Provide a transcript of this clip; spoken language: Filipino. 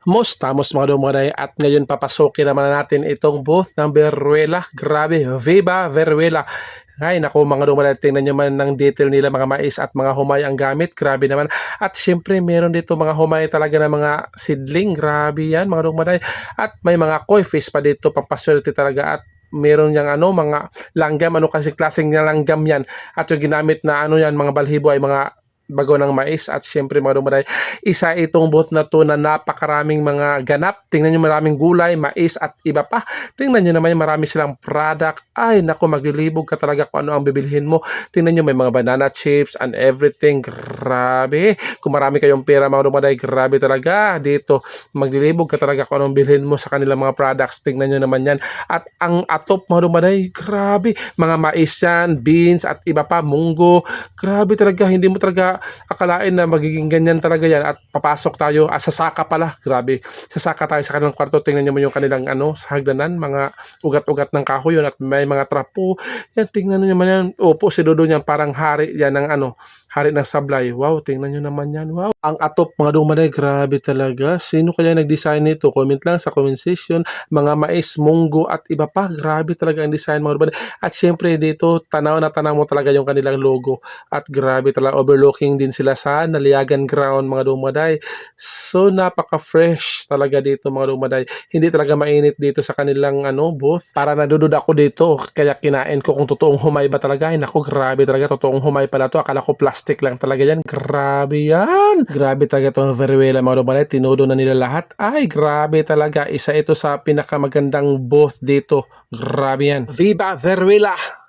Mustamos mga dumuray at ngayon papasukin naman natin itong booth ng Veruela. Grabe, Viva Veruela. Ay, naku mga dumuray, tingnan nyo man ng detail nila mga mais at mga humay ang gamit. Grabe naman. At syempre, meron dito mga humay talaga na mga seedling. Grabe yan mga dumuray. At may mga koi fish pa dito, pampaswerte talaga. At meron yang mga langgam, ano kasi klaseng na langgam yan. At yung ginamit na yan, mga balhibo ay mga bago ng mais at syempre mga dumuray, isa itong booth na to na napakaraming mga ganap. Tingnan nyo, maraming gulay, mais at iba pa. Tingnan nyo naman, marami silang product. Ay naku, maglilibog ka talaga kung ano ang bibilhin mo. Tingnan nyo, may mga banana chips and everything. Grabe, kung marami kayong pera mga dumaday, grabe talaga dito. Maglilibog ka talaga kung anong bilhin mo sa kanilang mga products. Tingnan nyo naman yan. At ang atop mga dumaday, grabe, mga mais yan, beans at iba pa, munggo. Grabe talaga, hindi mo talaga akalain na magiging ganyan talaga yan. At papasok tayo, sa saka pala, grabe, sa saka tayo sa kanilang kwarto. Tingnan nyo mo yung kanilang sa hagdanan, mga ugat-ugat ng kahoy yun at may mga trapo yan. Tingnan nyo naman yan. Opo, si Dodo niyan parang hari yan ng hari ng sablay. Wow, tingnan nyo naman yan. Wow, ang atop mga dumaday, grabe talaga. Sino kaya nag-design nito? Comment lang sa comment section. Mga mais, munggo at iba pa. Grabe talaga ang design mga dumaday. At syempre dito, tanaw na tanaw mo talaga yung kanilang logo. At grabe talaga, overlooking din sila sa Naliagan Ground mga dumaday. So napaka-fresh talaga dito mga dumaday. Hindi talaga mainit dito sa kanilang booth. Para nadududa ako dito, kaya kinain ko kung totoong humay ba talaga. Ay naku, grabe talaga, totoong humay pala to. Akala ko plastic lang talaga yan. Grabe yan. Grabe talaga itong Veruela mga dumaday. Tinudo na nila lahat. Ay grabe talaga. Isa ito sa pinakamagandang booth dito. Grabe yan. Viva Veruela!